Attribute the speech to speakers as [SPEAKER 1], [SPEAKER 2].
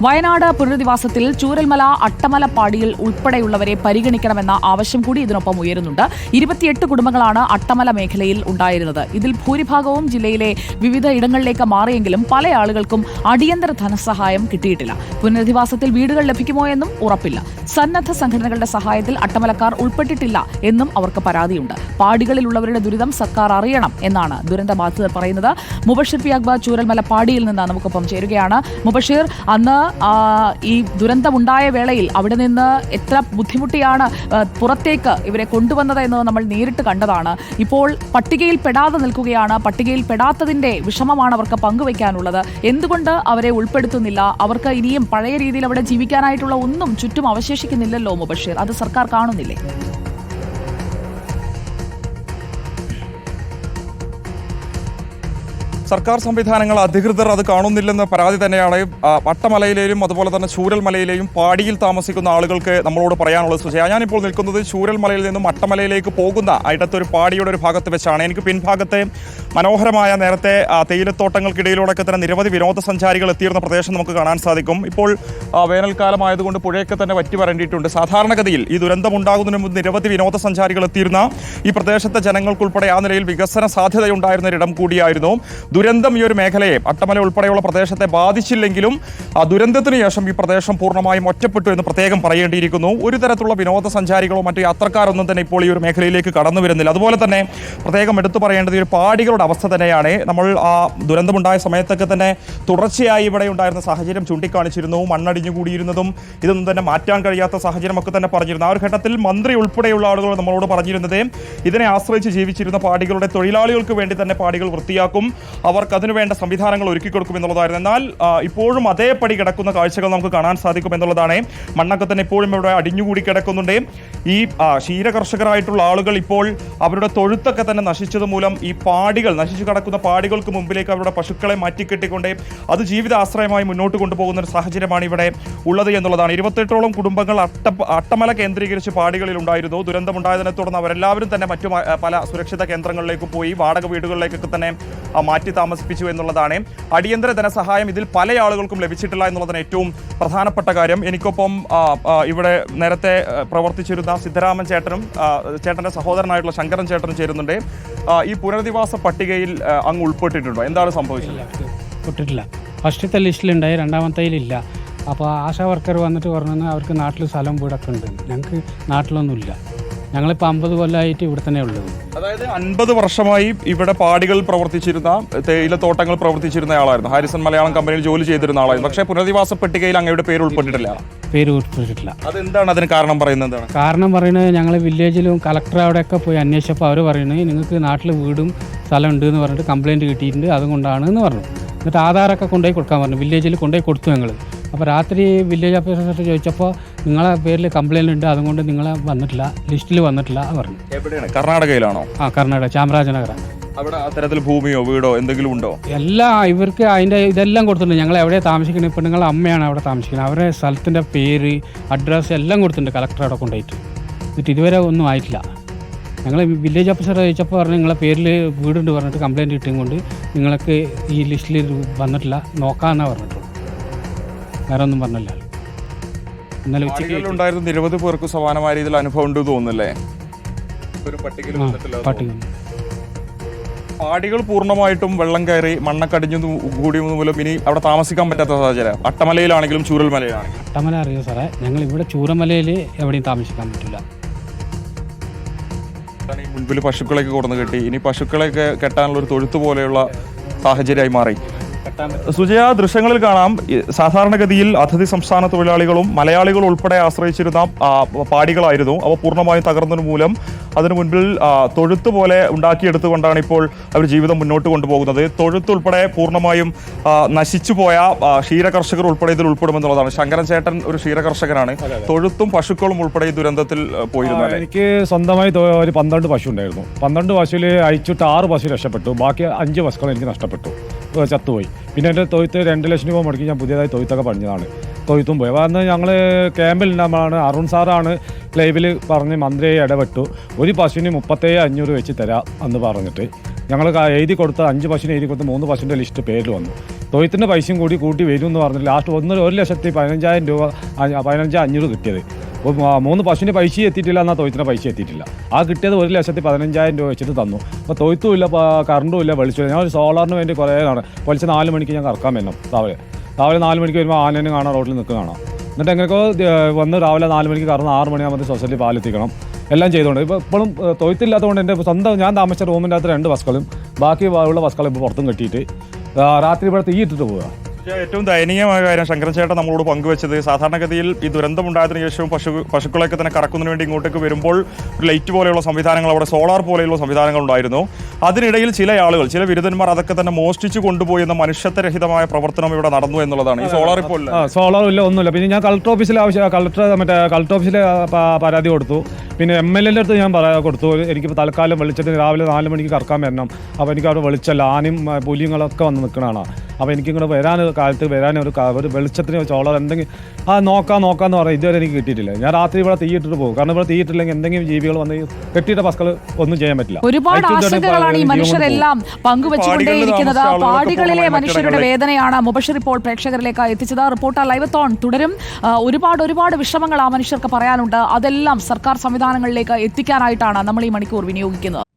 [SPEAKER 1] വയനാട് പുനരധിവാസത്തിൽ ചൂരൽമല അട്ടമലപ്പാടിയിൽ ഉൾപ്പെടെയുള്ളവരെ പരിഗണിക്കണമെന്ന ആവശ്യം കൂടി ഇതിനൊപ്പം ഉയരുന്നുണ്ട്. 28 കുടുംബങ്ങളാണ് അട്ടമല മേഖലയിൽ ഉണ്ടായിരുന്നത്. ഇതിൽ ഭൂരിഭാഗവും ജില്ലയിലെ വിവിധ ഇടങ്ങളിലേക്ക് മാറിയെങ്കിലും പല ആളുകൾക്കും അടിയന്തര ധനസഹായം കിട്ടിയിട്ടില്ല. പുനരധിവാസത്തിൽ വീടുകൾ ലഭിക്കുമോ എന്നും ഉറപ്പില്ല. സന്നദ്ധ സംഘടനകളുടെ സഹായത്തിൽ അട്ടമലക്കാർ ഉൾപ്പെട്ടിട്ടില്ല എന്നും അവർക്ക് പരാതിയുണ്ട്. പാടികളിലുള്ളവരുടെ ദുരിതം സർക്കാർ അറിയണം എന്നാണ് ദുരന്തബാധിതർ പറയുന്നത്. മുബഷീർ പി അക്ബർ ചൂരൽമല പാടിയിൽ നിന്ന് നമുക്കൊപ്പം ചേരുകയാണ്. മുബഷീർ, അന്ന് ഈ ദുരന്തമുണ്ടായ വേളയിൽ അവിടെ നിന്ന് എത്ര ബുദ്ധിമുട്ടിയാണ് പുറത്തേക്ക് ഇവരെ കൊണ്ടുവന്നത് എന്ന് നമ്മൾ നേരിട്ട് കണ്ടതാണ്. ഇപ്പോൾ പട്ടികയിൽ പെടാതെ നിൽക്കുകയാണ്. പട്ടികയിൽ പെടാത്തതിന്റെ വിഷമമാണ് അവർക്ക് പങ്കുവയ്ക്കാനുള്ളത്. എന്തുകൊണ്ട് അവരെ ഉൾപ്പെടുത്തുന്നില്ല? അവർക്ക് ഇനിയും പഴയ രീതിയിൽ അവിടെ ജീവിക്കാനായിട്ടുള്ള ഒന്നും ചുറ്റും അവശേഷിക്കുന്നില്ലല്ലോ മുബഷീർ. അത് സർക്കാർ കാണുന്നില്ലേ?
[SPEAKER 2] സർക്കാർ സംവിധാനങ്ങൾ, അധികൃതർ അത് കാണുന്നില്ലെന്ന പരാതി തന്നെയാണ് അട്ടമലയിലെയും അതുപോലെ തന്നെ ചൂരൽമലയിലെയും പാടിയിൽ താമസിക്കുന്ന ആളുകൾക്ക് നമ്മളോട് പറയാനുള്ളത്. സുജയ, ഞാനിപ്പോൾ നിൽക്കുന്നത് ചൂരൽമലയിൽ നിന്നും അട്ടമലയിലേക്ക് പോകുന്ന ഇടത്തൊരു പാടിയുടെ ഒരു ഭാഗത്ത് വെച്ചാണ്. എനിക്ക് പിൻഭാഗത്തെ മനോഹരമായ നേരത്തെ തേയിലത്തോട്ടങ്ങൾക്കിടയിലൂടെയൊക്കെ തന്നെ നിരവധി വിനോദസഞ്ചാരികൾ എത്തിയിരുന്ന പ്രദേശം നമുക്ക് കാണാൻ സാധിക്കും. ഇപ്പോൾ വേനൽക്കാലമായതുകൊണ്ട് പുഴയൊക്കെ തന്നെ വറ്റി വരേണ്ടിയിട്ടുണ്ട്. സാധാരണഗതിയിൽ ഈ ദുരന്തമുണ്ടാകുന്നതിന് മുമ്പ് നിരവധി വിനോദസഞ്ചാരികൾ എത്തിയിരുന്ന ഈ പ്രദേശത്തെ ജനങ്ങൾക്കുൾപ്പെടെ ആ നിലയിൽ വികസന സാധ്യതയുണ്ടായിരുന്ന ഒരിടം കൂടിയായിരുന്നു. ദുരന്തം ഈ ഒരു മേഖലയെ, അട്ടമല ഉൾപ്പെടെയുള്ള പ്രദേശത്തെ ബാധിച്ചില്ലെങ്കിലും ആ ദുരന്തത്തിന് ശേഷം ഈ പ്രദേശം പൂർണ്ണമായും ഒറ്റപ്പെട്ടു എന്ന് പ്രത്യേകം പറയേണ്ടിയിരിക്കുന്നു. ഒരു തരത്തിലുള്ള വിനോദസഞ്ചാരികളോ മറ്റു യാത്രക്കാരൊന്നും തന്നെ ഇപ്പോൾ ഈ ഒരു മേഖലയിലേക്ക് കടന്നു വരുന്നില്ല. അതുപോലെ തന്നെ പ്രത്യേകം എടുത്തു പറയേണ്ടത് ഒരു പാടികളുടെ അവസ്ഥ തന്നെയാണ്. നമ്മൾ ആ ദുരന്തമുണ്ടായ സമയത്തൊക്കെ തന്നെ തുടർച്ചയായി ഇവിടെ ഉണ്ടായിരുന്ന സാഹചര്യം ചൂണ്ടിക്കാണിച്ചിരുന്നു. മണ്ണടിഞ്ഞുകൂടിയിരുന്നതും ഇതൊന്നും തന്നെ മാറ്റാൻ കഴിയാത്ത സാഹചര്യമൊക്കെ തന്നെ പറഞ്ഞിരുന്നു. ആ ഒരു ഘട്ടത്തിൽ മന്ത്രി ഉൾപ്പെടെയുള്ള ആളുകൾ നമ്മളോട് പറഞ്ഞിരുന്നത് ഇതിനെ ആശ്രയിച്ച് ജീവിച്ചിരുന്ന പാടികളുടെ തൊഴിലാളികൾക്ക് വേണ്ടി തന്നെ പാടികൾ വൃത്തിയാക്കും, അവർക്ക് അതിനുവേണ്ട സംവിധാനങ്ങൾ ഒരുക്കി കൊടുക്കും എന്നുള്ളതായിരുന്നു. എന്നാൽ ഇപ്പോഴും അതേപടി കിടക്കുന്ന കാഴ്ചകൾ നമുക്ക് കാണാൻ സാധിക്കും എന്നുള്ളതാണ്. മണ്ണൊക്കെ തന്നെ ഇപ്പോഴും ഇവിടെ അടിഞ്ഞുകൂടി കിടക്കുന്നുണ്ട്. ഈ ക്ഷീരകർഷകരായിട്ടുള്ള ആളുകൾ ഇപ്പോൾ അവരുടെ തൊഴുത്തൊക്കെ തന്നെ നശിച്ചത് മൂലം ഈ പാടികൾ, നശിച്ചു കിടക്കുന്ന പാടികൾക്ക് മുമ്പിലേക്ക് അവരുടെ പശുക്കളെ മാറ്റിക്കെട്ടിക്കൊണ്ട് അത് ജീവിതാശ്രയമായി മുന്നോട്ട് കൊണ്ടുപോകുന്ന ഒരു സാഹചര്യമാണ് ഇവിടെ ഉള്ളത് എന്നുള്ളതാണ്. 28ഓളം കുടുംബങ്ങൾ അട്ടമല കേന്ദ്രീകരിച്ച് പാടികളിൽ ഉണ്ടായിരുന്നു. ദുരന്തമുണ്ടായതിനെ തുടർന്ന് അവരെല്ലാവരും തന്നെ മറ്റു പല സുരക്ഷിത കേന്ദ്രങ്ങളിലേക്ക് പോയി വാടക വീടുകളിലേക്കൊക്കെ തന്നെ മാറ്റി താമസിപ്പിച്ചു എന്നുള്ളതാണ്. അടിയന്തര ധനസഹായം ഇതിൽ പല ആളുകൾക്കും ലഭിച്ചിട്ടില്ല എന്നുള്ളതാണ് ഏറ്റവും പ്രധാനപ്പെട്ട കാര്യം. എനിക്കൊപ്പം ഇവിടെ നേരത്തെ പ്രവർത്തിച്ചിരുന്ന സിദ്ധരാമൻ ചേട്ടനും ചേട്ടൻ്റെ സഹോദരനായിട്ടുള്ള ശങ്കരൻ ചേട്ടനും ചേരുന്നുണ്ട്. ഈ പുനരധിവാസ പട്ടികയിൽ അങ്ങ് ഉൾപ്പെട്ടിട്ടുണ്ടോ? എന്താണ് സംഭവിച്ചത്?
[SPEAKER 3] പെട്ടിട്ടില്ല. ഫസ്റ്റത്തെ ലിസ്റ്റിലുണ്ടായി, രണ്ടാമത്തേലില്ല. അപ്പോൾ ആശാ വർക്കർ വന്നിട്ട് പറഞ്ഞു അവർക്ക് നാട്ടിൽ സ്ഥലം വീടൊക്കെ ഉണ്ട്. ഞങ്ങൾക്ക് നാട്ടിലൊന്നുമില്ല. ഞങ്ങളിപ്പോൾ 50 കൊല്ലമായിട്ട് ഇവിടെ തന്നെ ഉള്ളത്.
[SPEAKER 2] അതായത് 50 വർഷമായി ഇവിടെ പാടികൾ പ്രവർത്തിച്ചിരുന്ന, തേയിലത്തോട്ടങ്ങൾ പ്രവർത്തിച്ചിരുന്ന ആളായിരുന്നു. ഹാരിസൺ മലയാളം കമ്പനിയിൽ ജോലി ചെയ്തിരുന്ന ആളായിരുന്നു. പക്ഷേ പുനരധിവാസ പട്ടികയിൽ അങ്ങയുടെ പേര് ഉൾപ്പെട്ടിട്ടില്ല. അതെന്താണ്? അതിന് കാരണം പറയുന്നത് എന്താണ്?
[SPEAKER 3] കാരണം പറയുന്നത് ഞങ്ങൾ വില്ലേജിലും കളക്ടർ അവിടെയൊക്കെ പോയി അന്വേഷിച്ചപ്പോൾ അവർ പറയുന്നത് നിങ്ങൾക്ക് നാട്ടിൽ വീടും സ്ഥലം ഉണ്ട് എന്ന് പറഞ്ഞിട്ട് കംപ്ലയിൻറ്റ് കിട്ടിയിട്ടുണ്ട്, അതുകൊണ്ടാണ് എന്ന് പറഞ്ഞു. എന്നിട്ട് ആധാറൊക്കെ കൊണ്ടുപോയി കൊടുക്കാൻ പറഞ്ഞു. വില്ലേജിൽ കൊണ്ടുപോയി കൊടുത്തു ഞങ്ങൾ. അപ്പോൾ രാത്രി വില്ലേജ് ഓഫീസർ ചോദിച്ചപ്പോൾ നിങ്ങളെ പേരിൽ കംപ്ലയിൻ്റ് ഉണ്ട്, അതുകൊണ്ട് നിങ്ങളെ വന്നിട്ടില്ല, ലിസ്റ്റിൽ വന്നിട്ടില്ല പറഞ്ഞു.
[SPEAKER 2] എവിടെയാണ്? കർണാടകയിലാണോ?
[SPEAKER 3] കർണാടക, ചാമരാജനഗരം.
[SPEAKER 2] അവിടെ അത്തരത്തിൽ ഭൂമിയോ വീടോ എന്തെങ്കിലും ഉണ്ടോ?
[SPEAKER 3] എല്ലാം ഇവർക്ക് അതിൻ്റെ ഇതെല്ലാം കൊടുത്തിട്ടുണ്ട്. ഞങ്ങൾ എവിടെ താമസിക്കുന്നത്, പെണ്ണുങ്ങളെ അമ്മയാണ് അവിടെ താമസിക്കുന്നത്. അവരുടെ സ്ഥലത്തിൻ്റെ പേര്, അഡ്രസ്സ് എല്ലാം കൊടുത്തിട്ടുണ്ട് കളക്ടർ അവിടെ കൊണ്ടുപോയിട്ട്. എന്നിട്ട് ഇതുവരെ ഒന്നും ആയിട്ടില്ല. ഞങ്ങൾ വില്ലേജ് ഓഫീസർ ചോദിച്ചപ്പോൾ പറഞ്ഞു നിങ്ങളെ പേരിൽ വീടുണ്ട് പറഞ്ഞിട്ട് കംപ്ലയിൻറ്റ് കിട്ടിയും കൊണ്ട് നിങ്ങൾക്ക് ഈ ലിസ്റ്റിൽ വന്നിട്ടില്ല, നോക്കാമെന്നാണ് പറഞ്ഞിട്ടുള്ളൂ. വേറെ ഒന്നും പറഞ്ഞില്ല. ഇന്നലെ
[SPEAKER 2] ഉച്ചയ്ക്കുണ്ടായിരുന്ന നിരവധി പേർക്ക് സമാനമായ രീതിയിൽ അനുഭവം ഉണ്ട് തോന്നുന്നല്ലേ?
[SPEAKER 3] പട്ടിക
[SPEAKER 2] പാടികൾ പൂർണ്ണമായിട്ടും വെള്ളം കയറി മണ്ണക്കടിഞ്ഞു കൂടി മൂലം ഇനി അവിടെ താമസിക്കാൻ പറ്റാത്ത സാഹചര്യം. അട്ടമലയിലാണെങ്കിലും ചൂരൽമലയിലാണെങ്കിലും.
[SPEAKER 3] അട്ടമല അറിയോ സാറേ? ഞങ്ങൾ ഇവിടെ ചൂരമലയിൽ എവിടെയും താമസിക്കാൻ പറ്റില്ല.
[SPEAKER 2] മുൻപിൽ പശുക്കളൊക്കെ കൊടുന്ന് കെട്ടി, ഇനി പശുക്കളെയൊക്കെ കെട്ടാനുള്ള ഒരു തൊഴുത്ത് പോലെയുള്ള സാഹചര്യമായി മാറി. സുജയ, ദൃശ്യങ്ങളിൽ കാണാം സാധാരണഗതിയിൽ അതിഥി സംസ്ഥാന തൊഴിലാളികളും മലയാളികളും ഉൾപ്പെടെ ആശ്രയിച്ചിരുന്ന പാടികളായിരുന്നു. അവ പൂർണ്ണമായും തകർന്നതിന് മൂലം അതിനു മുൻപിൽ തൊഴുത്ത് പോലെ ഉണ്ടാക്കിയെടുത്തുകൊണ്ടാണ് ഇപ്പോൾ അവർ ജീവിതം മുന്നോട്ട് കൊണ്ടുപോകുന്നത്. തൊഴുത്തുൾപ്പെടെ പൂർണ്ണമായും നശിച്ചുപോയ ക്ഷീരകർഷകർ ഉൾപ്പെടെ ഇതിൽ ഉൾപ്പെടുമെന്നുള്ളതാണ്. ശങ്കരൻ ചേട്ടൻ ഒരു ക്ഷീരകർഷകനാണ്. തൊഴുത്തും പശുക്കളും ഉൾപ്പെടെ ഈ ദുരന്തത്തിൽ പോയിരുന്നു.
[SPEAKER 4] എനിക്ക് സ്വന്തമായി ഒരു 12 പശു ഉണ്ടായിരുന്നു. 12 പശുവിൽ അയച്ചിട്ട് 6 പശു രക്ഷപ്പെട്ടു. ബാക്കി 5 പശുക്കൾ എനിക്ക് നഷ്ടപ്പെട്ടു, ചത്തുപോയി. പിന്നെ എൻ്റെ തൊഴുത്ത് 2 ലക്ഷം രൂപ മുടക്കി ഞാൻ പുതിയതായി തൊഴുത്തൊക്കെ പണിഞ്ഞതാണ്. തൊഴുത്തും പോയി. അപ്പോൾ അന്ന് ഞങ്ങൾ ക്യാമ്പിൽ ഉണ്ടാകുമ്പോഴാണ് അരുൺ സാറാണ് ലൈവിൽ പറഞ്ഞ് മന്ത്രിയെ ഇടപെട്ടു. ഒരു പശുവിന് 37,500 വെച്ച് തരാം എന്ന് പറഞ്ഞിട്ട് ഞങ്ങൾ എഴുതി കൊടുത്ത 5 പശുവിന് എഴുതി കൊടുത്ത് 3 പശുവിൻ്റെ ലിസ്റ്റ് പേരിൽ വന്നു. തൊയ്ത്തിൻ്റെ പൈസയും കൂട്ടി വരും എന്ന് പറഞ്ഞിട്ട് ലാസ്റ്റ് 1,15,000 രൂപ 15,500 കിട്ടിയത്. അപ്പോൾ 3 പശുവിൻ്റെ പൈസ എത്തിയിട്ടില്ല, എന്നാൽ തൊയ്ത്തിൻ്റെ പൈസ എത്തിയിട്ടില്ല. ആ കിട്ടിയത് 1,15,000 രൂപ വെച്ചിട്ട് തന്നു. അപ്പോൾ തൊയ്ത്തും ഇല്ല, കറണ്ടും ഇല്ല, വെളിച്ചമില്ല. ഞാൻ ഒരു സോളാറിന് വേണ്ടി കുറേ കാണാം. പൊളിച്ച് 4 മണിക്ക് ഞാൻ കറക്കാൻ വരണം. രാവിലെ 4 മണിക്ക് വരുമ്പോൾ ആനേനെ കാണാം, റോഡിൽ നിൽക്കുക കാണാം. എന്നിട്ട് എങ്ങനെയൊക്കെ വന്ന് രാവിലെ 4 മണിക്ക് കറന്ന് 6 മണിയാകുമ്പോൾ സൊസൈറ്റി പാലെത്തിക്കണം. എല്ലാം ചെയ്തുകൊണ്ട് ഇപ്പോൾ ഇപ്പോഴും തൊയ്ത്തില്ലാത്തതുകൊണ്ട് എൻ്റെ സ്വന്തം ഞാൻ താമസിച്ച റൂമിൻ്റെ അകത്ത് 2 ബസ്സുകളും ബാക്കി ഉള്ള ബസ്സുകളും ഇപ്പോൾ പുറത്തും കെട്ടിയിട്ട് രാത്രി ഇവിടെ തീയിട്ടിട്ട് പോവുക.
[SPEAKER 2] ഏറ്റവും ദയനീയമായ കാര്യം ശങ്കരൻ ചേട്ടൻ നമ്മളോട് പങ്കുവെച്ചത്, സാധാരണഗതിയിൽ ഈ ദുരന്തമുണ്ടായതിനു ശേഷവും പശുക്കളൊക്കെ തന്നെ കറക്കുന്നതിന് വേണ്ടി ഇങ്ങോട്ടേക്ക് വരുമ്പോൾ ഒരു ലൈറ്റ് പോലെയുള്ള സംവിധാനങ്ങൾ, അവിടെ സോളാർ പോലെയുള്ള സംവിധാനങ്ങൾ ഉണ്ടായിരുന്നു. അതിനിടയിൽ ചില ആളുകൾ, ചില ബിരുദന്മാർ അതൊക്കെ തന്നെ മോഷ്ടിച്ചു കൊണ്ടുപോയി എന്ന മനുഷ്യത്വരഹിതമായ പ്രവർത്തനം ഇവിടെ നടന്നു എന്നുള്ളതാണ്. ഈ സോളാർ ഇപ്പോൾ
[SPEAKER 4] സോളാർ ഇല്ല, ഒന്നുമില്ല. പിന്നെ ഞാൻ കളക്ടർ ഓഫീസിൽ കളക്ടർ ഓഫീസിൽ പരാതി കൊടുത്തു. പിന്നെ MLA അടുത്ത് ഞാൻ കൊടുത്തു, എനിക്കിപ്പോൾ തൽക്കാലം വെളിച്ചത്തിന് രാവിലെ 4 മണിക്ക് കറക്കാൻ വരണം. അപ്പോൾ എനിക്ക് അവിടെ വെളിച്ചല്ല, ആനയും പുലിങ്ങളൊക്കെ വന്ന് നിൽക്കണതാണ്. അപ്പോൾ എനിക്കിങ്ങോട്ട് കാലത്ത് വരാൻ ഒരു വെളിച്ചത്തിന് സോളാർ എന്തെങ്കിലും നോക്കാന്ന് പറയാം. ഇതുവരെ എനിക്ക് കിട്ടിയിട്ടില്ല. ഞാൻ രാത്രി ഇവിടെ തീയിട്ടിട്ട് പോകും. കാരണം ഇവിടെ തീയിട്ടില്ലെങ്കിൽ എന്തെങ്കിലും ജീവികൾ വന്ന് കെട്ടിയിട്ട ബസ്സുകൾ ഒന്നും ചെയ്യാൻ പറ്റില്ല.
[SPEAKER 1] ഒരുപാട് ആശങ്കകളാണ് ഈ മനുഷ്യരെല്ലാം പങ്കുവെച്ചുകൊണ്ടേയിരിക്കുന്നത്. പാടികളിലെ മനുഷ്യരുടെ വേദനയാണ് മുബഷിർ ഇപ്പോൾ പ്രേക്ഷകരിലേക്ക് എത്തിച്ചത്. റിപ്പോർട്ടർ ലൈവത്തോൺ തുടരും. ഒരുപാട് വിഷമങ്ങൾ ആ മനുഷ്യർക്ക് പറയാനുണ്ട്. അതെല്ലാം സർക്കാർ സംവിധാനങ്ങളിലേക്ക് എത്തിക്കാനായിട്ടാണ് നമ്മൾ ഈ മണിക്കൂർ വിനിയോഗിക്കുന്നത്.